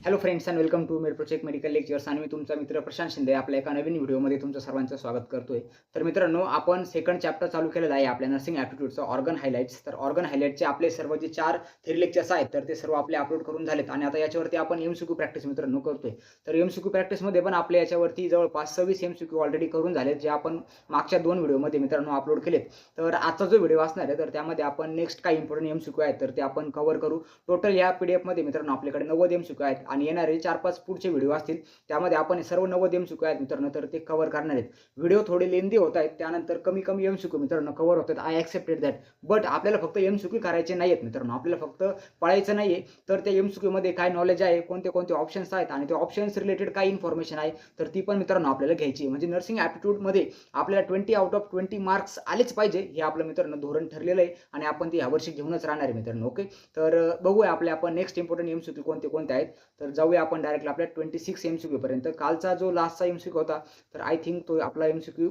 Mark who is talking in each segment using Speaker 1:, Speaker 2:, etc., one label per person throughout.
Speaker 1: Hello friends and welcome to med project medical lectures आणि मी तुमचा मित्र प्रशांत शिंदे आपल्या एका नवीन व्हिडिओमध्ये तुमचं सर्वांचं स्वागत करतोय. तर मित्रांनो, आपण सेकंड चॅप्टर चालू केलेला आहे आपल्या नर्सिंग ॲप्टिट्यूडचा ऑर्गन हायलाइट्स. तर ऑर्गन हायलाइटचे आपले सर्व जे 4 थेरी लेक्चर्स आहेत तर ते सर्व आपले अपलोड करून झालेत आणि आता याच्यावरती आपण एमसीक्यू प्रॅक्टिस मित्रांनो करतोय. तर एमसीक्यू प्रॅक्टिसमध्ये पण आपल्या याच्यावरती जवळपास 26 एमसीक्यू ऑलरेडी करून झालेत, जे आपण मागच्या 2 व्हिडिओमध्ये मित्रांनो अपलोड केलेत. तर आजचा जो व्हिडिओ असणार आहे तर त्यामध्ये आपण नेक्स्ट काही इम्पॉर्टंट एमसीक्यू आहेत तर ते आपण कव्हर करू. टोटल या पीडीएफमध्ये मित्रांनो आपल्याकडे 90 एमसीक्यू आहेत आणि येणारे 4-5 पुढचे व्हिडिओ असतील त्यामध्ये आपण सर्व 90 एमसीक्यू आहेत मित्रांनो तर ते कव्हर करणार आहेत. व्हिडिओ थोडे लेंदी होत आहेत, त्यानंतर कमी एमसीक्यू मित्रांनो कव्हर होत आहेत. I accepted that. बट आपल्याला फक्त एमसीक्यू करायचे नाही आहेत मित्रांनो, आपल्याला फक्त पळायचं नाही आहे. तर त्या एमसीक्यू मध्ये काय नॉलेज आहे, कोणते कोणते ऑप्शन्स आहेत आणि त्या ऑप्शन्स रिलेटेड काय इन्फॉर्मेशन आहे तर ती पण मित्रांनो आपल्याला घ्यायची आहे. म्हणजे नर्सिंग ॲप्टिट्यूडमध्ये आपल्याला 20 आउट ऑफ 20 मार्क्स आलेच पाहिजे, हे आपलं मित्रांनो धोरण ठरलेलं आहे आणि आपण ते यावर्षी घेऊनच राहणार आहे मित्रांनो. ओके, तर बघूया आपण नेक्स्ट इम्पॉर्टंट एमसीक्यू कोणते कोणते आहेत. तर जाऊया आपण डायरेक्टली आपल्या 26 एमसीक्यू पर्यंत. कालचा जो लास्टचा एमसीक्यू होता तर आय थिंक तो आपला एमसीक्यू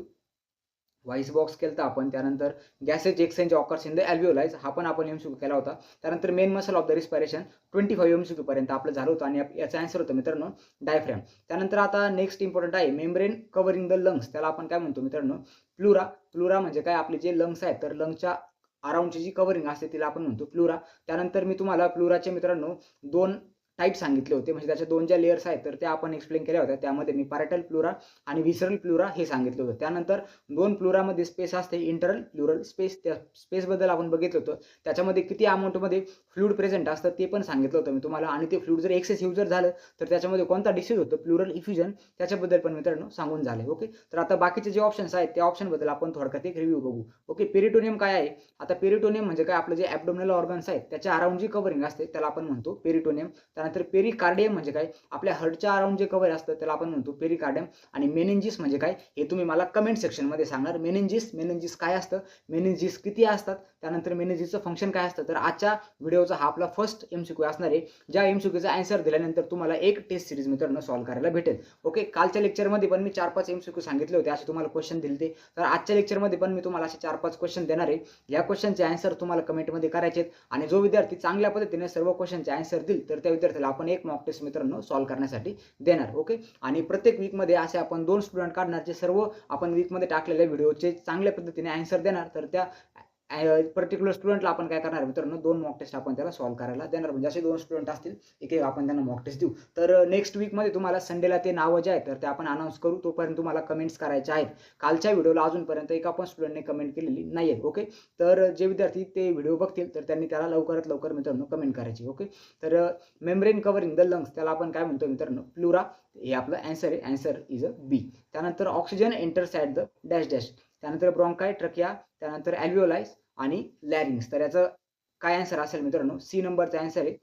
Speaker 1: व्हॉइस बॉक्स केलता आपण. त्यानंतर गॅसेज एक्सचेंज ऑकर्स इन द अल्व्हिओलाइज हा पण आपण एमसीक्यू केला होता. त्यानंतर main muscle of the respiration 25 MCQ पर्यंत आपलं झालं होतं आणि याचा आन्सर होतं मित्रांनो डायफ्रॅम. त्यानंतर आता नेक्स्ट इम्पॉर्टंट आहे मेम्ब्रेन कव्हरिंग द लंग्स. त्याला आपण काय म्हणतो मित्रांनो प्लुरा. प्लुरा म्हणजे काय, आपले जे लंग्स आहेत तर लंग्सच्या अराउंडची जी कव्हरिंग असते तिला आपण म्हणतो प्लुरा. त्यानंतर मी तुम्हाला प्लुराचे मित्रांनो 2 टाईप सांगितले होते, म्हणजे त्याच्या 2 ज्या लेयर्स आहेत तर त्या आपण एक्सप्लेन केल्या होत्या. त्यामध्ये मी पॅराटल प्लुरा आणि व्हिसरल प्लुरा हे सांगितलं होतं. त्यानंतर 2 प्लुरामध्ये स्पेस असते, इंटरल प्लुरल स्पेस. त्या स्पेसबद्दल आपण बघितलं होतं. त्याच्यामध्ये किती अमाऊंटमध्ये फ्लुइड प्रेझेंट असतं ते पण सांगितलं होतं मी तुम्हाला. आणि ते फ्लुइड जर एक्सेसिव्ह जर झालं तर त्याच्यामध्ये कोणता डिसीज होतो, प्लुरल इफ्युजन, त्याच्याबद्दल पण मित्रांनो सांगून झाले. ओके, तर आता बाकीचे जे ऑप्शन्स आहेत त्या ऑप्शनबद्दल आपण थोडक्यात एक रिव्ह्यू बघू. ओके, पेरिटोनियम काय आहे. आता पेरिटोनियम म्हणजे काय, आपलं जे ॲब्डोमिनल ऑर्गन्स आहेत त्याच्या अराउंड जी कव्हरिंग असते त्याला आपण म्हणतो पेरिटोनियम. त्यानंतर पेरिकार्डियम म्हणजे काय, आपल्या हार्टच्या अराउंड जे कव्हर असतं त्याला आपण म्हणतो पेरिकार्डियम. आणि मेनिंजिस म्हणजे काय हे तुम्ही मला कमेंट सेक्शनमध्ये सांगणार. मेनिंजिस काय असतं, मेनिंजिस किती असतात, त्यानंतर मेनिंजिसचं फंक्शन काय असतं. तर आजच्या व्हिडिओचा हा आपला फर्स्ट एमसीक्यू असणार आहे, ज्या एमसीक्यूचा आन्सर दिल्यानंतर तुम्हाला एक टेस्ट सिरीज मित्रांनो सॉल्व्ह करायला भेटेल. ओके, कालच्या लेक्चरमध्ये पण मी 4-5 एमसीक्यू सांगितले होते, असे तुम्हाला क्वेश्चन दिले. तर आजच्या लेक्चरमध्ये पण मी तुम्हाला असे 4-5 क्वेश्चन देणार आहे. या क्वेश्चनचे आन्सर तुम्हाला कमेंटमध्ये करायचे आहेत आणि जो विद्यार्थी चांगल्या पद्धतीने सर्व क्वेश्चनचे आन्सर देईल तर त्या विद्यार्थ्याला आपण एक मॉक टेस्ट मित्रांनो सॉल्व्ह करण्यासाठी देणार. ओके, आणि प्रत्येक वीकमध्ये असे आपण 2 स्टुडंट काढणार जे सर्व आपण वीकमध्ये टाकलेल्या व्हिडिओचे चांगल्या पद्धतीने आन्सर देणार. तर त्या पर्टिक्युलर स्टुडंटला आपण काय करणार मित्रांनो 2 मॉक टेस्ट आपण त्याला सॉल्व्ह करायला देणार. म्हणजे असे 2 स्टुडंट असतील, एक आपण त्यांना मॉक टेस्ट देऊ. तर नेक्स्ट वीकमध्ये तुम्हाला संडेला ते नावं जे आहेत तर ते आपण अनाऊन्स करू. तोपर्यंत तुम्हाला कमेंट्स करायचे आहेत. कालच्या व्हिडिओला अजूनपर्यंत एका पण स्टुडंटने कमेंट केलेली नाही आहे. ओके, तर जे विद्यार्थी ते व्हिडिओ बघतील तर त्यांनी त्याला लवकरात लवकर मित्रांनो कमेंट करायची. ओके, तर मेम्ब्रेन कव्हरिंग द लंग्स त्याला आपण काय म्हणतो मित्रांनो प्लुरा. हे आपलं आन्सर आहे, आन्सर इज अ बी. त्यानंतर oxygen enters at the dash dash. त्यानंतर ब्रॉन्काय, ट्रकिया, त्यानंतर अल्व्हिओलाइज आणि लॅरिंग्स. तर याचं काय आन्सर असेल मित्रांनो, सी नंबरचा आन्सर आहे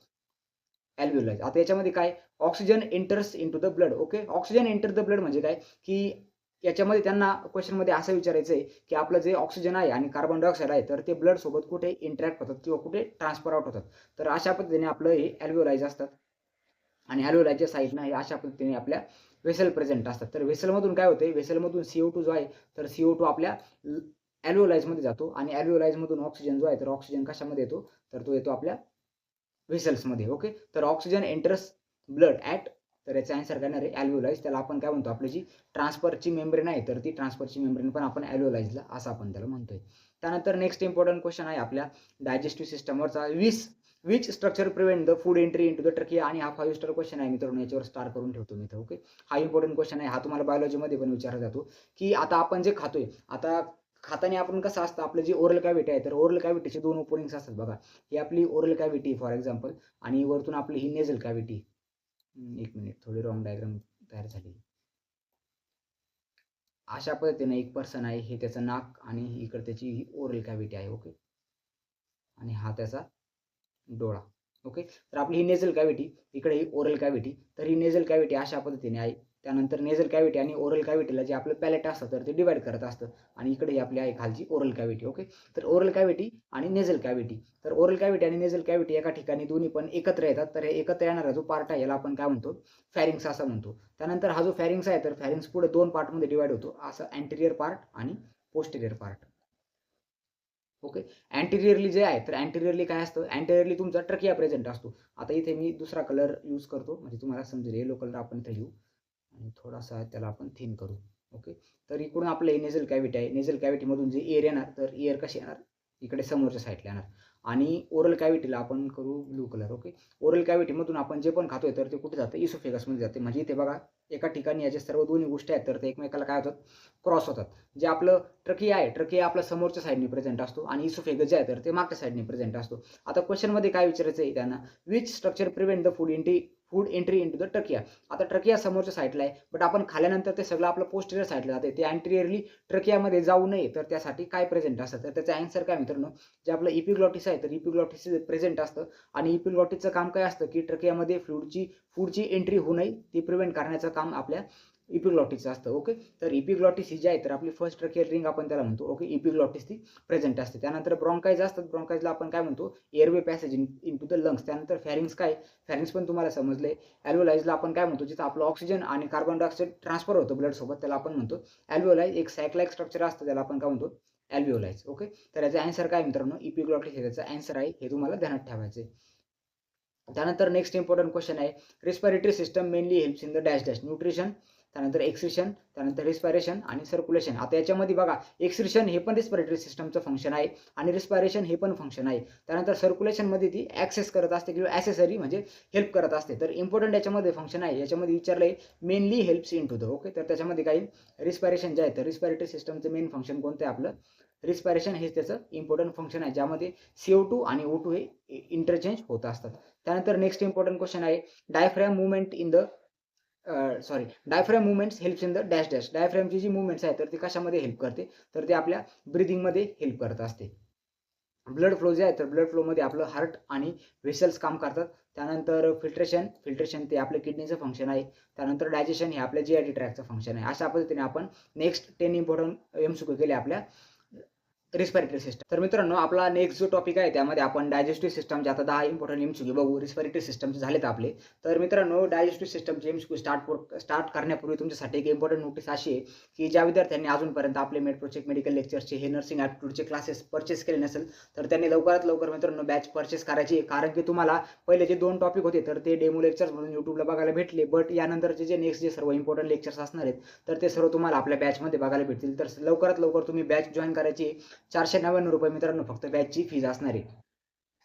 Speaker 1: अल्व्हिओलाइज. आता याच्यामध्ये काय, oxygen enters into the blood. Okay, oxygen enter the blood म्हणजे काय, की याच्यामध्ये त्यांना क्वेश्चनमध्ये असं विचारायचं आहे की आपलं जे ऑक्सिजन आहे आणि कार्बन डायऑक्साईड आहे तर ते ब्लड सोबत कुठे इंटरॅक्ट होतात किंवा कुठे ट्रान्सफर आउट होतात. तर अशा पद्धतीने आपलं हे अल्व्हिओलाइज असतात आणि अल्व्हिओलाइजच्या साईडनं हे अशा पद्धतीने आपल्या व्हेसल प्रेझेंट असतात. तर व्हेसलमधून काय होते, व्हेसलमधून CO2 जो आहे तर CO2 आपल्या अल्व्हिओलाइजमध्ये जातो आणि अल्व्हिओलाइजमधून ऑक्सिजन जो आहे तर ऑक्सिजन कशामध्ये येतो तर तो येतो आपल्या व्हेसल्समध्ये. ओके, तर ऑक्सिजन एंटर्स ब्लड ॲट, तर याचा आन्सर करणार आहे अल्व्हिओलाइज. त्याला आपण काय म्हणतो, आपली जी ट्रान्सफरची मेम्ब्रेन आहे तर ती ट्रान्सफरची मेम्ब्रेन पण आपण अल्व्हिओलाइजला असं आपण त्याला म्हणतोय. त्यानंतर नेक्स्ट इम्पॉर्टंट क्वेश्चन आहे आपल्या डायजेस्टिव्ह सिस्टमवरचा. Which structure prevent the food entry into the trachea. आणि हा 5 स्टार क्वेश्चन आहे मित्रांनो, याच्यावर स्टार करून ठेवतो मी. तर ओके, हा इम्पॉर्टंट क्वेश्चन आहे. हा तुम्हाला बायोलॉजीमध्ये पण विचारला जातो की आता आपण जे खातोय, आता खाताना आपण कसं असतं, आपलं जी ओरल कॅव्हिटी आहे तर ओरल कॅव्हिटीचे 2 ओपनिंग्स असतात बघा. ही आपली ओरल कॅव्हिटी फॉर एक्झाम्पल आणि वरतून आपली ही नेझल कॅव्हिटी. एक मिनिट, थोडी रॉंग डायग्राम तयार झाली. अशा पद्धतीने एक पर्सन आहे, हे त्याचं नाक आणि इकडे त्याची ही ओरल कॅव्हिटी आहे. ओके, आणि हा त्याचा डोळा. ओके, तर आपली ही नेझल कॅव्हिटी, इकडे ही ओरल कॅव्हिटी. तर ही नेझल कॅव्हिटी अशा पद्धतीने आहे. त्यानंतर नेझल कॅव्हिटी आणि ओरल कॅव्हिटीला जे आपलं पॅलेट असतं तर ते डिवाइड करत असतं आणि इकडे ही आपली आहे खालची ओरल कॅव्हिटी. ओके, तर ओरल कॅव्हिटी आणि नेझल कॅव्हिटी. तर ओरल कॅव्हिटी आणि नेझल कॅव्हिटी एका ठिकाणी दोन्ही पण एकत्र येतात. तर हे एकत्र येणारा जो पार्ट आहे याला आपण काय म्हणतो, फॅरिंग्स असं म्हणतो. त्यानंतर हा जो फॅरिंग्स आहे तर फॅरिंग्स पुढे 2 पार्टमध्ये डिवाइड होतो, असं अँटेरियर पार्ट आणि पोस्टेरियर पार्ट. ओके. अँटिरियरली जे आहे, तर अँटिरियरली काय असतं, अँटिरियरली तुमचा ट्रकिया प्रेझेंट असतो. आता इथे मी दुसरा कलर यूज करतो, म्हणजे तुम्हाला समजेल. येलो कलर आपण इथे घेऊ आणि थोडासा त्याला आपण थिन करू. ओके. तर इकडून आपलं नेझल कॅव्हिटी आहे. नेझल कॅव्हिटीमधून जे एअर येणार, तर एअर कशी येणार, इकडे समोरच्या साईडला येणार आणि ओरल कॅव्हिटीला आपण करू ब्लू कलर. ओके. ओरल कॅव्हिटीमधून आपण जे पण खातोय, तर ते कुठे जातं, इसोफेगसमध्ये जाते. म्हणजे इथे बघा, एका ठिकाणी याच्या सर्व दोन्ही गोष्टी आहेत, तर ते एकमेकाला काय होतात, क्रॉस होतात. जे आपलं ट्रकिया आहे, ट्रकिया आपला समोरच्या साईडने प्रेझेंट असतो आणि इसोफेगस जे आहे, तर ते मागच्या साईडने प्रेझेंट असतो. आता क्वेश्चनमध्ये काय विचारायचं आहे त्यांना, which structure prevent the food entry into the trachea. आता ट्रकिया समोरच्या साईडला आहे, बट आपण खाल्यानंतर ते सगळं आपलं पोस्टेरियर साईडला जाते. ते अँटिरियरली ट्रकियामध्ये जाऊ नये, तर त्यासाठी काय प्रेझेंट असतं, तर त्याचा आन्सर काय मित्रांनो, जे आपलं इपिग्लॉटिस आहे, तर इपिग्लॉटिस प्रेझेंट असतं आणि इपिग्लॉटिसचं काम काय असतं, की ट्रकियामध्ये फूडची एंट्री होऊ नये ती प्रिव्हेंट करण्याचं काम आपल्या इपिग्लॉटिसचं असतं. ओके. तर इपिग्लॉटिस ही जी आहे, तर आपली फर्स्ट ट्रकियल रिंग आपण त्याला म्हणतो. ओके. इपिग्लॉटिस ती प्रेझेंट असते. त्यानंतर ब्रॉन्काइज असतात. ब्रॉन्काइजला आपण काय म्हणतो, airway passage into the lungs. त्यानंतर फॅरिंग्स काय, फॅरिंग्स पण तुम्हाला समजलंय. ॲल्व्होलाइजला आपण काय म्हणतो, जिथं आपलं ऑक्सिजन आणि कार्बन डायऑक्साईड ट्रान्सफर होतं ब्लडसोबत, त्याला आपण म्हणतो ॲल्व्होलाइज. एक सॅक लाईक स्ट्रक्चर असतं, त्याला आपण काय म्हणतो, ॲल्व्होलाइज. ओके. तर याचा आन्सर काय मित्रांनो, इपिग्लॉटिस हे त्याचा आन्सर आहे. हे तुम्हाला ध्यानात ठेवायचं आहे. त्यानंतर नेक्स्ट इम्पॉर्टंट क्वेश्चन आहे, respiratory system mainly helps in the dash dash. Nutrition, त्यानंतर एक्सक्रिशन, त्यानंतर रिस्पायरेशन आणि सर्क्युलेशन. आता याच्यामध्ये बघा, एक्सक्रिशन हे पण रिस्पिरेटरी सिस्टमचं फंक्शन आहे आणि रिस्पायरेशन हे पण फंक्शन आहे. त्यानंतर सर्क्युलेशनमध्ये ती ॲक्सेस करत असते किंवा ॲसेसरी म्हणजे हेल्प करत असते. तर इम्पॉर्टंट याच्यामध्ये फंक्शन आहे, याच्यामध्ये विचारलं आहे mainly helps in to the. Okay. तर त्याच्यामध्ये काही रिस्पायरेशन जे आहे, तर रिस्पिरेटरी सिस्टमचं मेन फंक्शन कोणतं आहे आपलं, रिस्पायरेशन हेच त्याचं इम्पॉर्टंट फंक्शन आहे, ज्यामध्ये CO2 आणि O2 हे इंटरचेंज होत असतात. त्यानंतर नेक्स्ट इम्पॉर्टंट क्वेश्चन आहे, diaphragm movement in the diaphragm movements helps in the dash dash. डायफ्रॅमची जी मुवमेंट्स आहेत, तर ती कशामध्ये हेल्प करते, तर ते आपल्या ब्रिदिंगमध्ये हेल्प करत असते. ब्लड फ्लो जे आहे, तर ब्लड फ्लोमध्ये आपलं हार्ट आणि व्हेसल्स काम करतात. त्यानंतर फिल्ट्रेशन ते आपल्या किडनीचं फंक्शन आहे. त्यानंतर डायजेशन हे आपल्या GIT ट्रॅकचं फंक्शन आहे. अशा पद्धतीने आपण नेक्स्ट 10 इम्पॉर्टंट MCQ केले आपल्या रिस्पिरेटरी सिस्टम. तर मित्रांनो, आपला नेक्स्ट जो टॉपिक आहे, त्यामध्ये आपण डायजेस्टिव्ह सिस्टमचे आता 10 इम्पॉर्टंट MCQ बघू. रिस्पिरेटरी सिस्टमचे झालेत आपले. तर मित्रांनो, डायजेस्टिव्ह सिस्टमचे MCQ स्टार्ट करण्यापूर्वी तुमच्यासाठी एक इम्पॉर्टंट नोटीस अशी आहे, की ज्या विद्यार्थ्यांनी अजूनपर्यंत आपले मेडप्रोचेक मेडिकल लेक्चर्सचे हे नर्सिंग ॲप्टिट्यूडचे क्लासेस परचेस केले नसेल, तर त्यांनी लवकरात लवकर मित्रांनो बॅच परचेस करायची. कारण की तुम्हाला पहिले जे 2 टॉपिक होते, तर ते डेमो लेक्चर्स म्हणून YouTubeला बघायला भेटले. बट यानंतरचे जे नेक्स्ट जे सर्व इम्पॉर्टंट लेक्चर्स असणार आहेत, तर ते सर्व तुम्हाला आपल्या बॅचमध्ये बघायला भेटतील. तर लवकरात लवकर तुम्ही बॅच जॉइन करायची. ₹499 मित्रांनो फक्त बॅचची फीज असणार आहे.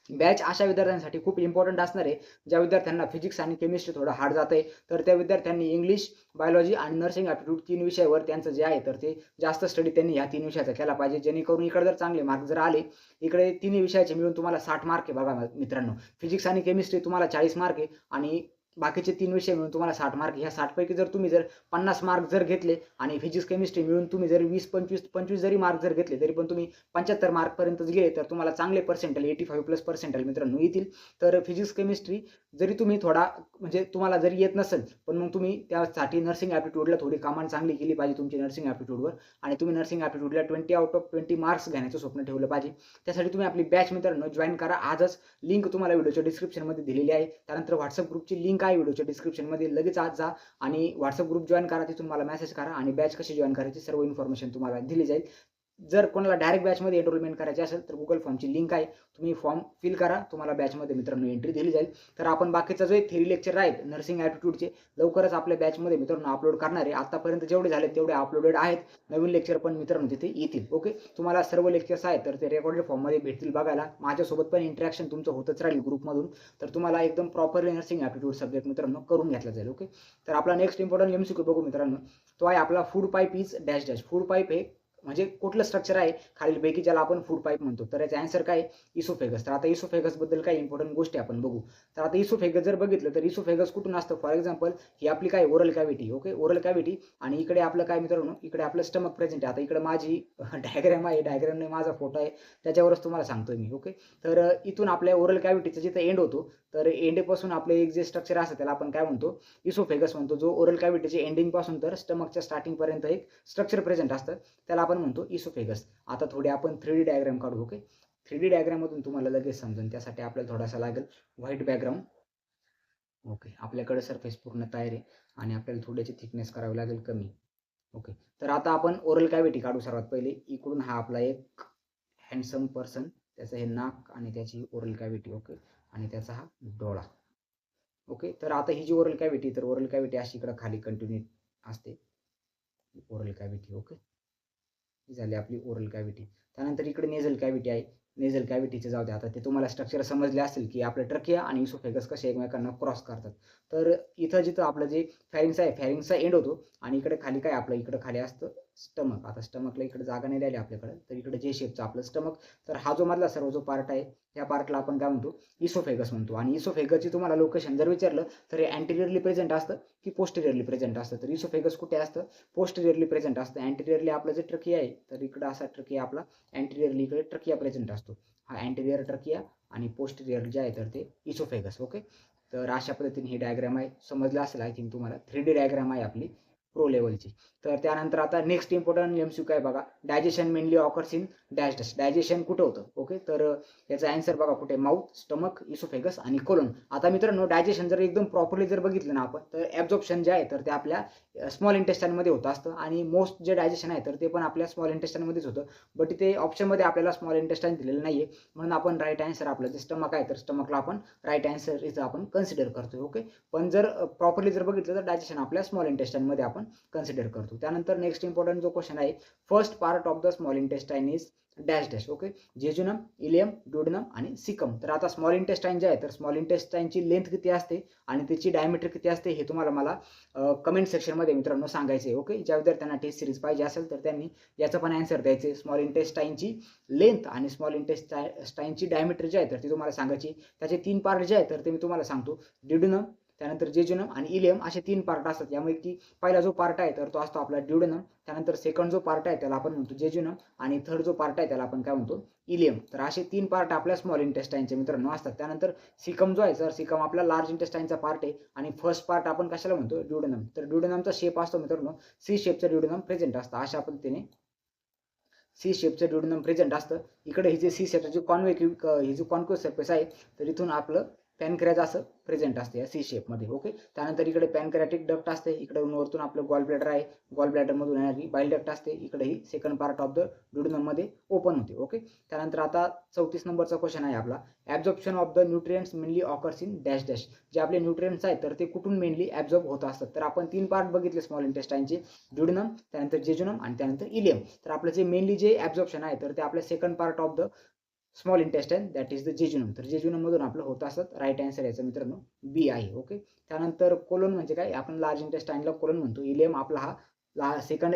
Speaker 1: बॅच अशा विद्यार्थ्यांसाठी खूप इम्पॉर्टंट असणार आहे, ज्या विद्यार्थ्यांना फिजिक्स आणि केमिस्ट्री थोडं हार्ड जातंय, तर त्या विद्यार्थ्यांनी इंग्लिश, बायोलॉजी आणि नर्सिंग ॲप्टिट्यूड 3 विषयावर त्यांचं जे आहे, तर ते जास्त स्टडी त्यांनी ह्या 3 विषयाचा केला पाहिजे. जेणेकरून इकडे जर चांगले मार्क जर आले, इकडे तिन्ही विषयाचे मिळून तुम्हाला 60 मार्क आहे. बघा मित्रांनो, फिजिक्स आणि केमिस्ट्री तुम्हाला 40 मार्क आहे आणि बाकीचे 3 विषय मिळून तुम्हाला 60 मार्क. ह्या 60 पैकी जर तुम्ही 50 मार्क जर घेतले आणि फिजिक्स केमिस्ट्री मिळून तुम्ही जर 20-25 जरी मार्क जर घेतले, तरी पण तुम्ही 75 मार्कपर्यंत गेले, तर तुम्हाला चांगले पर्सेंटाइल 85+ पर्सेंटाइल मित्रांनो येतील. तर फिजिक्स केमिस्ट्री जरी तुम्ही थोडा म्हणजे तुम्हाला जरी येत नसेल, पण मग तुम्ही त्यासाठी नर्सिंग ॲप्टिट्यूडला थोडी कमांड चांगली केली पाहिजे तुमची नर्सिंग ॲप्टिट्यूडवर आणि तुम्ही नर्सिंग ॲप्टिट्यूडला 20 आउट ऑफ 20 मार्क्स घेण्याचं स्वप्न ठेवलं पाहिजे. त्यासाठी तुम्ही आपली बॅच मित्रांनो जॉइन करा आजच. लिंक तुम्हाला व्हिडिओच्या डिस्क्रिप्शनमध्ये दिलेली आहे. त्यानंतर WhatsApp ग्रुपची लिंक आहे व्हिडिओच्या डिस्क्रिप्शनमध्ये. लगेच आज जा आणि WhatsApp ग्रुप जॉइन करा. तिथून मला मेसेज करा आणि बॅच कशी जॉइन करायची सर्व इन्फॉर्मेशन तुम्हाला दिली जाईल. जर कोणाला डायरेक्ट बॅचमध्ये एनरोलमेंट करायची असेल, तर Google फॉर्मची लिंक आहे. तुम्ही फॉर्म फिल करा. तुम्हाला बॅचमध्ये मित्रांनो एंट्री दिली जाईल. तर आपण बाकीचा जो थेरी लेक्चर आहेत नर्सिंग ॲप्टिट्यूडचे लवकरच आपल्या बॅचमध्ये मित्रांनो अपलोड करणार आहे. आतापर्यंत जेवढे झाले तेवढे अपलोडेड आहेत. नवीन लेक्चर पण मित्रांनो तिथे येतील. ओके. तुम्हाला सर्व लेक्चर्स आहेत, तर ते रेकॉर्डेड फॉर्ममध्ये भेटतील बघायला. माझ्यासोबत पण इंटरॅक्शन तुमचं होतच राहील ग्रुपमधून. तर तुम्हाला एकदम प्रॉपरली नर्सिंग ॲप्टिट्यूड सब्जेक्ट मित्रांनो करून घेतला जाईल. ओके. तर आपला नेक्स्ट इम्पॉर्टंट MCQ बघू मित्रांनो. तो आहे आपला food pipe is dash dash. Food pipe हे म्हणजे कुठलं स्ट्रक्चर आहे खालीलपैकी ज्याला आपण फूड पाईप म्हणतो, तर याचा आन्सर काय, इसोफेगस. तर आता इसोफेगस बद्दल काही इम्पॉर्टंट गोष्टी आपण बघू. तर आता इसोफेगस जर बघितलं, तर इसोफेगस कुठून असतं, फॉर एक्झाम्पल ही आपली काय oral cavity. Okay. Oral cavity आणि इकडे आपलं काय मित्रांनो, इकडे आपलं स्टमक प्रेझेंट आहे. आता इकडे माझी डायग्राम आहे, डायग्रामने माझा फोटो आहे, त्याच्यावरच तुम्हाला सांगतोय मी. ओके. तर इथून आपल्या ओरल कॅव्हिटीचा जिथं एंड होतो, तर एंडपासून आपलं एक जे स्ट्रक्चर असतं त्याला आपण काय म्हणतो, इसोफेगस म्हणतो. जो ओरल कॅव्हिटीचे एंडिंग पासून तर स्टमकच्या स्टार्टिंग पर्यंत एक स्ट्रक्चर प्रेझेंट असतं, त्याला आपण म्हणतो इसोफेगस. आता थोडी आपण 3D डायग्राम काढू. ओके. 3D डायग्राम मधून तुम्हाला लगेच समजेल. त्यासाठी आपल्याला थोडासा लागेल व्हाईट बॅकग्राऊंड. ओके. आपल्याकडे सरफेस पूर्ण तयार आहे आणि आपल्याला थोड्याची थिकनेस करावी लागेल कमी. ओके. तर आता आपण ओरल कॅव्हिटी काढू सर्वात पहिले. इकडून हा आपला एक हँडसम पर्सन, त्याचं हे नाक आणि त्याची ओरल कॅव्हिटी. ओके, आणि त्याचा हा डोळा. ओके, तर आता ही जी ओरल कॅव्हिटी, तर ओरल कॅव्हिटी अशी इकडं खाली कंटिन्यू असते ओरल कॅव्हिटी. ओके, ही झाली आपली ओरल कॅव्हिटी. त्यानंतर इकडे नेझल कॅव्हिटी आहे. नेझल कॅव्हिटीचे जाऊ द्या, आता ते तुम्हाला स्ट्रक्चर समजले असेल की आपलं ट्रकिया आणि इसोफेगस कसे एकमेकांना क्रॉस करतात. तर इथं जिथं आपलं जे फॅरिंग्स आहे, फॅरिंग्सचा एंड होतो आणि इकडे खाली काय आपलं इकडे खाली असतं स्टमक. आता स्टमकला इकडे जागा नाही राहिली आपल्याकडे, तर इकडे जे शेपचं आपलं स्टमक. तर हा जो मधला सर्व जो पार्ट आहे, या पार्टला आपण काय म्हणतो, इसोफेगस म्हणतो. आणि इसोफेगसची तुम्हाला लोकेशन जर विचारलं तर हे अँटिरियरली प्रेझेंट असतं की पोस्टेरियरली प्रेझेंट असतं. तर इसोफेगस कुठे असतं, पोस्टेरियरली प्रेझेंट असतं. अँटिरियरली आपलं जे ट्रकिया आहे, तर इकडं असा ट्रकिया आपला अँटिरियरली इकडे ट्रकिया प्रेझेंट असतो. हा अँटिरियर ट्रकिया आणि पोस्टेरियर जे आहे तर ते इसोफेगस. ओके, तर अशा पद्धतीने ही डायग्राम आहे. समजलं असेल आय थिंक तुम्हाला. 3D डायग्राम आहे आपली प्रो लेवलची. तर त्यानंतर आता नेक्स्ट इम्पॉर्टंट MCQ आहे बघा, digestion mainly occurs in dash dash. Digestion कुठं होतं. ओके, तर याचा आन्सर बघा कुठे, माउथ, स्टमक, इसोफेगस आणि कोलन. आता मित्रांनो, डायजेशन जर एकदम प्रॉपरली जर बघितलं ना आपण, तर ॲब्झॉर्प्शन जे आहे तर ते आपल्या स्मॉल इंटेस्टाईनमध्ये होत असतं. आणि मोस्ट जे डायजेशन आहे तर ते पण आपल्या स्मॉल इंटेस्टाईनमध्येच होतं. बट इथे ऑप्शनमध्ये आपल्याला स्मॉल इंटेस्टाईन दिलेलं नाही आहे, म्हणून आपण राईट आन्सर आपलं जे स्टमक आहे तर स्टमकला आपण राईट आन्सर इथं आपण कन्सिडर करतोय. ओके, पण जर प्रॉपरली जर बघितलं तर डायजेशन आपल्या स्मॉल इंटेस्टाईनमध्ये आपण कन्सिडर करतो. त्यानंतर नेक्स्ट इम्पॉर्टंट जो क्वेश्चन आहे, first part of the small intestine is dash dash. Okay, jejunum, ileum, duodenum आणि सिकम. तर आता स्मॉल इंटेस्टाईन जे आहे तर स्मॉल इंटेस्टाईनची लेंथ किती असते आणि त्याची डायमीटर किती असते हे तुम्हाला मला कमेंट सेक्शनमध्ये मित्रांनो सांगायचं आहे. ओके, ज्या विद्यार्थ्यांना टेस्ट सिरीज पाहिजे असेल तर त्यांनी याचं पण आन्सर द्यायचे. स्मॉल इंटेस्टाईनची लेंथ आणि स्मॉल इंटेस्टाईनची डायमीटर जे आहे तर ती तुम्हाला सांगायची. त्याचे 3 पार्ट जे आहेत तर ते मी तुम्हाला सांगतो. ड्युडेनम, त्यानंतर जेजुनम आणि इलियम असे 3 पार्ट असतात. यामुळे की पहिला जो पार्ट आहे तर तो असतो आपला ड्युडेनम, त्यानंतर सेकंड जो पार्ट आहे त्याला आपण म्हणतो जेजुनम आणि थर्ड जो पार्ट आहे त्याला आपण काय म्हणतो, इलियम. तर असे 3 पार्ट आपल्या स्मॉल इंटेस्टाईनचे मित्रांनो असतात. त्यानंतर सिकम जो आहे तर सिकम आपला लार्ज इंटेस्टाईनचा पार्ट आहे आणि फर्स्ट पार्ट आपण कशाला म्हणतो, ड्युडेनम. तर ड्युडेनमचा शेप असतो मित्रांनो, सी शेपचं ड्युडेनम प्रेझेंट असतं. अशा पद्धतीने सी शेपचं ड्युडेनम प्रेझेंट असतं. इकडे ही जे सी शेपचं जे ही जी कॉन्केव्ह सरफेस आहे तर इथून आपलं पॅनक्रियाज असं प्रेझेंट असते या सी शेपमध्ये. ओके, त्यानंतर इकडे पॅनक्रियाटिक डक्ट असते, इकडे वरतून आपलं गॉल ब्लॅडर आहे, गॉल ब्लॅडरमधून येणारी बाईल डक्ट असते, इकडे ही सेकंड पार्ट ऑफ द ड्युडेनममध्ये ओपन होते. ओके, त्यानंतर आता 34 नंबरचा क्वेश्चन आहे आपला, absorption of the nutrients mainly occurs in dash dash. जे आपले न्यूट्रिएंट्स आहेत तर ते कुठून मेनली ॲब्झॉर्ब होत असतात. तर आपण 3 पार्ट बघितले स्मॉल इंटेस्टाईनचे, ड्युडेनम, त्यानंतर जेजुनम आणि त्यानंतर इलियम. तर आपलं जे मेनली जे ॲब्झॉर्प्शन आहे तर ते आपल्या second part of the small intestine that is the jejunum. तर जेजुनम मधून आपलं होत असत. राईट आन्सर याचं मित्रांनो बी आहे. ओके, त्यानंतर कोलन म्हणजे काय, आपण लार्ज इंटेस्टाईनला कोलन म्हणतो. इलियम आपला हा सेकंड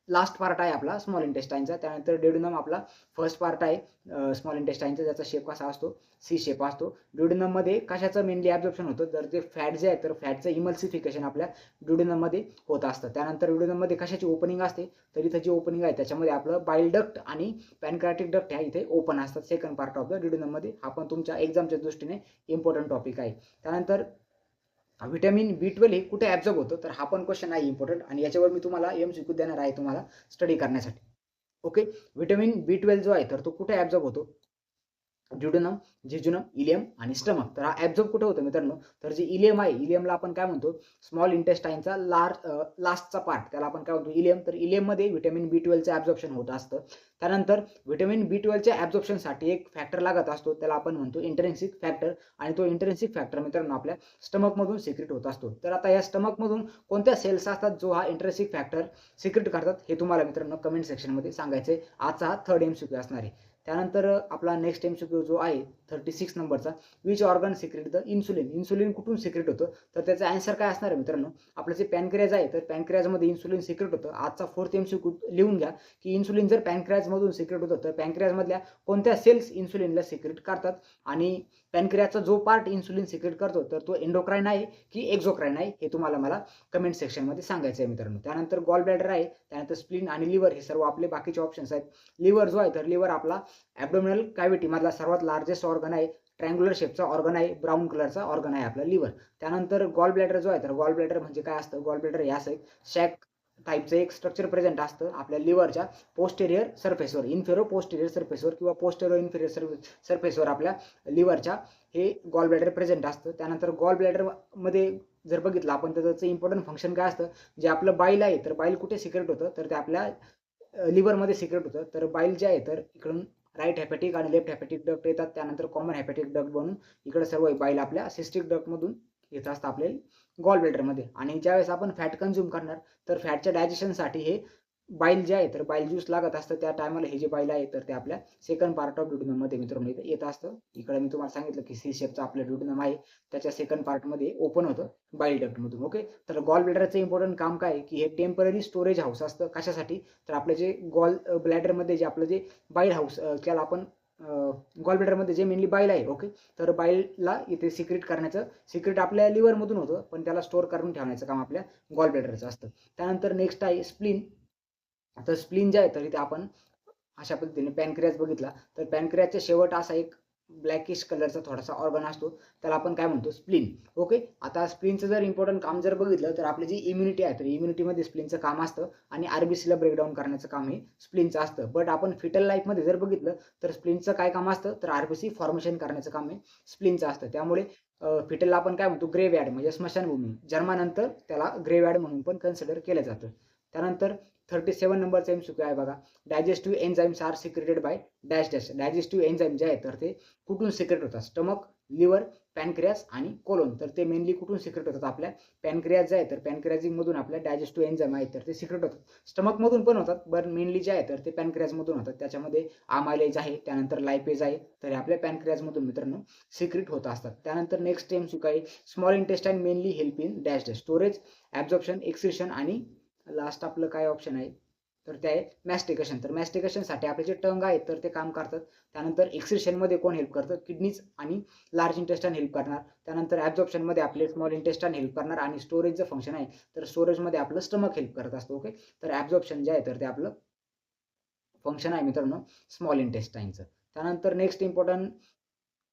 Speaker 1: लास्ट पार्ट आहे आपला स्मॉल इंटेस्टाईनचा. त्यानंतर ड्युडेनम आपला फर्स्ट पार्ट आहे स्मॉल इंटेस्टाईनचा, ज्याचा शेप कसा असतो, सी शेप असतो. ड्युडेनममध्ये कशाचं मेनली ॲब्झॉर्प्शन होतं, तर ते फॅट जे आहे तर फॅटचं इमल्सिफिकेशन आपल्या ड्युडेनममध्ये होत असतं. त्यानंतर ड्युडेनममध्ये कशाची ओपनिंग असते, तर इथं जी ओपनिंग आहे त्याच्यामध्ये आपलं बाईल डक्ट आणि पॅनक्रियाटिक डक्ट ह्या इथे ओपन असतात सेकंड पार्ट ऑफ द ड्युडेनममध्ये. हा पण तुमच्या एक्झामच्या दृष्टीने इम्पॉर्टंट टॉपिक आहे. त्यानंतर व्हिटॅमिन B12 हे कुठे ॲब्झॉर्ब होतं, तर हा पण क्वेश्चन आहे इम्पॉर्टंट आणि याच्यावर मी तुम्हाला MCQ देणार आहे तुम्हाला स्टडी करण्यासाठी. ओके, व्हिटॅमिन B12 जो आहे तर तो कुठे ॲब्झॉर्ब होतो, ड्युडेनम, जेजुनम, इलियम आणि स्टमक. तर हा ॲब्झॉर्ब कुठे होतं मित्रांनो, तर जे इलियम आहे, इलियमला आपण काय म्हणतो, स्मॉल इंटेस्टाईनचा लास्टचा पार्ट त्याला आपण काय म्हणतो, इलियम. तर इलियममध्ये व्हिटॅमिन B12चं ॲब्झॉर्प्शन होत असतं. त्यानंतर व्हिटॅमिन B12च्या ॲब्झॉर्प्शनसाठी एक फॅक्टर लागत असतो, त्याला आपण म्हणतो इंट्रिन्सिक फॅक्टर. आणि तो इंट्रिन्सिक फॅक्टर मित्रांनो आपल्या स्टमकमधून सिक्रेट होत असतो. तर आता या स्टमकमधून कोणत्या सेल्स असतात जो हा इंट्रिन्सिक फॅक्टर सिक्रेट करतात हे तुम्हाला मित्रांनो कमेंट सेक्शनमध्ये सांगायचं आहे. आजचा हा थर्ड MCQ असणार आहे. त्यानंतर आपला नेक्स्ट MCQ जो आहे 36 नंबरचा, which organ secrete the insulin. Insulin कुठून सिक्रेट होतं, तर त्याचा आन्सर काय असणार आहे मित्रांनो, आपलं जे पॅनक्रियाज आहे तर पॅनक्रियाजमध्ये इन्सुलिन सिक्रेट होतं. आजचा फोर्थ MCQ लिहून घ्या की इन्सुलिन जर पॅनक्रियाजमधून सिक्रेट होतं तर पॅनक्रियाजमधल्या कोणत्या सेल्स इन्सुलिनला सिक्रेट करतात आणि पॅनक्रियाचा जो पार्ट इन्सुलिन सिक्रेट करतो तर तो एंडोक्राइन आहे की एक्झोक्राइन आहे हे तुम्हाला मला कमेंट सेक्शनमध्ये सांगायचं आहे मित्रांनो. त्यानंतर गॉल ब्लॅडर आहे, त्यानंतर स्प्लीन आणि लिव्हर हे सर्व आपले बाकीचे ऑप्शन्स आहेत. लिव्हर जो आहे तर लिव्हर आपला ॲब्डोमिनल कॅव्हिटी मधला सर्वात लार्जेस्ट ऑर्गन आहे, ट्रँग्युलर शेपचा ऑर्गन आहे, ब्राऊन कलरचा ऑर्गन आहे आपला लिव्हर. त्यानंतर गॉल ब्लॅडर जो आहे तर गॉल ब्लॅडर म्हणजे काय असतं, गॉल ब्लॅडर हे असं शॅक टाईपचं एक स्ट्रक्चर प्रेझेंट असतं आपल्या लिव्हरच्या पोस्टेरियर सरफेसवर, इन्फेरो पोस्टेरियर सरफेसवर किंवा पोस्टेरो इन्फेरियर सरफेसवर आपल्या लिव्हरच्या हे गॉल ब्लॅडर प्रेझेंट असतं. त्यानंतर गॉल ब्लॅडरमध्ये जर बघितलं आपण तर त्याचं इम्पॉर्टंट फंक्शन काय असतं, जे आपलं बाईल आहे तर बाईल कुठे सिक्रेट होतं, तर ते आपल्या लिव्हरमध्ये सिक्रेट होतं. तर बाईल जे आहे तर इकडून राईट हेपॅटिक आणि लेफ्ट हेपॅटिक डक्ट येतात, त्यानंतर कॉमन हेपॅटिक डक्ट बनून इकडे सर्व बाईल आपल्या सिस्टिक डक्टमधून येत असतं आपल्या गॉल ब्लॅडरमध्ये. आणि ज्यावेळेस आपण फॅट कन्झ्युम करणार तर फॅटच्या डायजेशनसाठी हे बाईल जे आहे तर बाईल ज्यूस लागत असतं. त्या टायमाला हे जे बाईल आहे तर ते आपल्या सेकंड पार्ट ऑफ ड्युडेनममध्ये मित्रांनो इथे येत असतं. इकडे मी तुम्हाला सांगितलं की सी शेपचं आपलं ड्युडेनम आहे, त्याच्या सेकंड पार्टमध्ये ओपन होतं बाईल डक्टमधून. ओके, तर गॉल ब्लॅडरचं इम्पॉर्टंट काम काय आहे की हे टेम्पररी स्टोरेज हाऊस असतं. कशासाठी तर आपलं जे गॉल ब्लॅडरमध्ये जे आपलं जे बाईल हाऊस त्याला आपण गॉल ब्लॅडरमध्ये जे मेनली बाईल आहे. ओके, तर बाईलला इथे सिक्रेट करण्याचं सिक्रेट आपल्या लिव्हरमधून होतं, पण त्याला स्टोअर करून ठेवण्याचं काम आपल्या गॉल ब्लॅडरचं असतं. त्यानंतर नेक्स्ट आहे स्प्लीन. तर स्प्लीन जे आहे तर इथे आपण अशा पद्धतीने पॅनक्रियाज बघितला तर पॅनक्रियाच्या शेवट असा एक ब्लॅकिश कलरचा थोडासा ऑर्गन असतो, त्याला आपण काय म्हणतो स्प्लीन. ओके, आता स्प्लीनचं जर इम्पॉर्टंट काम जर बघितलं तर आपली जी इम्युनिटी आहे तर इम्युनिटीमध्ये स्प्लीनचं काम असतं आणि आरबीसीला ब्रेकडाऊन करण्याचं काम हे स्प्लीनचं असतं. बट आपण फिटल लाईफमध्ये जर बघितलं तर स्प्लीनचं काय काम असतं तर आरबीसी फॉर्मेशन करण्याचं काम हे स्प्लीनचं असतं. त्यामुळे फिटलला आपण काय म्हणतो ग्रेव्हयार्ड म्हणजे स्मशानभूमी. जन्मानंतर त्याला ग्रेव्हयार्ड म्हणून पण कन्सिडर केलं जातं. त्यानंतर 37 नंबरचा MCQ आहे बघा. Digestive enzymes are secreted by dash dash. Digestive enzyme जे आहे तर ते कुठून सिक्रेट होतात? स्टमक, लिव्हर, पॅनक्रियास आणि कोलोन. तर ते मेनली कुठून सिक्रेट होतात? आपल्या पॅनक्रियास जे आहे तर पॅनक्रियाजिंगमधून आपल्या डायजेस्टिव्ह एन्झाईम आहेत तर ते सिक्रेट होतात. स्टमकमधून पण होतात, बट मेनली जे आहे तर ते पॅनक्रियासमधून होतात. त्याच्यामध्ये आमायलेज आहे, त्यानंतर लायपेज आहे, तर आपल्या पॅनक्रियासमधून मित्रांनो सिक्रेट होत असतात. त्यानंतर नेक्स्ट MCQ आहे small intestine mainly help in dash dash. Storage, absorption, excretion आणि लास्ट आपलं काय ऑप्शन आहे तर ते आहे मॅस्टिकेशन. तर मॅस्टिकेशनसाठी आपले जे टंग आहेत तर ते काम करतात. त्यानंतर एक्सक्रिशनमध्ये कोण हेल्प करतं? किडनीज आणि लार्ज इंटेस्टाईन हेल्प करणार. त्यानंतर ॲब्झॉर्प्शनमध्ये आपले स्मॉल इंटेस्टाईन हेल्प करणार आणि स्टोरेजचं फंक्शन आहे तर स्टोरेजमध्ये आपलं स्टमक हेल्प करत असतं. ओके, तर ॲब्झॉर्प्शन जे आहे तर ते आपलं फंक्शन आहे मित्रांनो स्मॉल इंटेस्टाईनचं. त्यानंतर नेक्स्ट इम्पॉर्टंट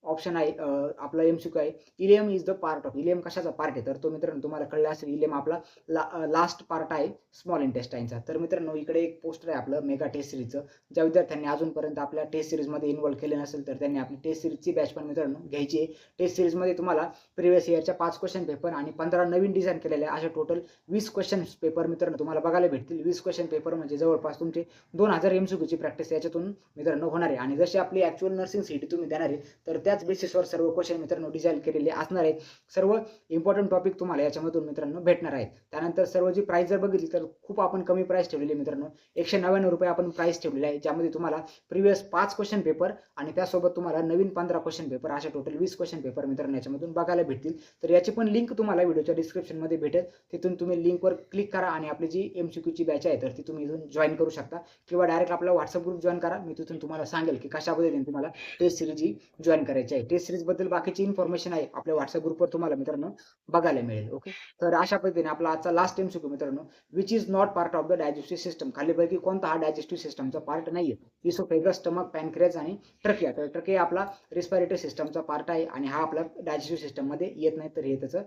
Speaker 1: ऑप्शन आहे आपला MCQ आहे ileum is the part of. Ileum कशाचा पार्ट आहे तर तो मित्रांनो तुम्हाला कळलं असेल इलियम आपला लास्ट पार्ट आहे स्मॉल इंटेस्टाईनचा. तर मित्रांनो इकडे एक पोस्टर आहे आपलं मेगा टेस्ट सिरीजचं. ज्या विद्यार्थ्यांनी अजूनपर्यंत आपल्या टेस्ट सिरीजमध्ये इन्व्हॉल्व केले नसेल तर त्यांनी आपली टेस्ट सिरीजची बॅच पण मित्रांनो घ्यायची आहे. टेस्ट सिरीजमध्ये तुम्हाला प्रिव्हियस इयरच्या 5 क्वेश्चन पेपर आणि 15 नवीन डिझाईन केलेले अशा टोटल 20 क्वेश्चन पेपर मित्रांनो तुम्हाला बघायला भेटतील. 20 क्वेश्चन पेपर म्हणजे जवळपास तुमचे 2000 MCQची प्रॅक्टिस याच्यातून मित्रांनो होणार आहे. आणि जशी आपली ॲक्च्युअल नर्सिंग सीटी तुम्ही देणार आहे तर त्याच बेसिसवर सर्व क्वेश्चन मित्रांनो डिझाईन केलेले असणार आहेत. सर्व इम्पॉर्टंट टॉपिक तुम्हाला याच्यामधून मित्रांनो भेटणार आहेत. त्यानंतर सर्व जी प्राइस जर बघितली तर खूप आपण कमी प्राइस ठेवलेली आहे मित्रांनो. 199 रुपये आपण प्राइस ठेवलेली आहे, ज्यामध्ये तुम्हाला प्रिव्हियस 5 क्वेश्चन पेपर आणि त्यासोबत तुम्हाला नवीन 15 क्वेश्चन पेपर अशा टोटल 20 क्वेश्चन पेपर मित्रांनो याच्यामधून बघायला भेटतील. तर याची पण लिंक तुम्हाला व्हिडिओच्या डिस्क्रिप्शनमध्ये भेटेल. तिथून तुम्ही लिंकवर क्लिक करा आणि आपली जी MCQची बॅच आहे तर ती तुम्ही इथून जॉईन करू शकता किंवा डायरेक्ट आपला व्हॉट्सअप ग्रुप जॉईन करा. मी तिथून तुम्हाला सांगेल की कशा पद्धतीने तुम्हाला टेस्ट सिरीज ही जॉईन करायची आहे. टेस्ट सिरीजबद्दल बाकीची इन्फॉर्मेशन आहे आपल्या व्हॉट्सअप ग्रुपवर तुम्हाला मित्रांनो बघायला मिळेल. ओके, तर अशा पद्धतीने आपला आजचा लास्ट MCQ मित्रांनो which is not part of the digestive system. खालीपैकी कोणता हा डायजेस्टिव्ह सिस्टमचा पार्ट नाहीये? इसोफेगस, स्टमक, पॅनक्रियाज आणि ट्रकिया. तर ट्रकिया आपला रेस्पिरेटरी सिस्टमचा पार्ट आहे आणि हा आपला डायजेस्टिव्ह सिस्टममध्ये येत नाही, तर हे त्याचं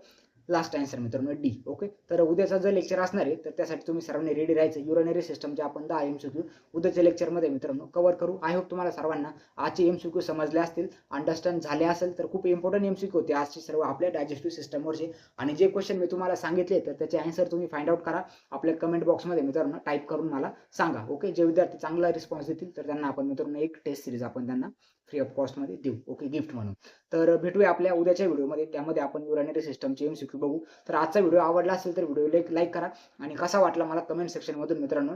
Speaker 1: लास्ट आन्सर मित्रांनो डी. ओके, तर उद्याचा जर लेक्चर असणार आहे तर त्यासाठी तुम्ही सर्वांनी रेडी राहायचं. युरिनरी सिस्टमचे आपण 10 MCQ उद्याच्या लेक्चरमध्ये मित्रांनो कव्हर करू. आय होप तुम्हाला सर्वांना आजचे MCQ समजले असतील, अंडरस्टँड झाले असेल. तर खूप इम्पॉर्टंट MCQ होते आजचे सर्व आपल्या डायजेस्टिव्ह सिस्टमवरचे. आणि जे क्वेश्चन मी तुम्हाला सांगितले तर त्याचे आन्सर तुम्ही फाइंड आउट करा. आपल्या कमेंट बॉक्समध्ये मित्रांनो टाईप करून मला सांगा. ओके, जे विद्यार्थी चांगला रिस्पॉन्स देतील तर त्यांना आपण मित्रांनो एक टेस्ट सिरीज आपण त्यांना फ्री ऑफ कॉस्टमध्ये देऊ. ओके, गिफ्ट म्हणून. तर भेटूया आपल्या उद्याच्या व्हिडिओमध्ये, त्यामध्ये आपण युरिनरी सिस्टमचे MCQ बघू. तर आजचा व्हिडिओ आवडला असेल तर व्हिडिओ लाईक करा आणि कसा वाटला मला कमेंट सेक्शनमधून मित्रांनो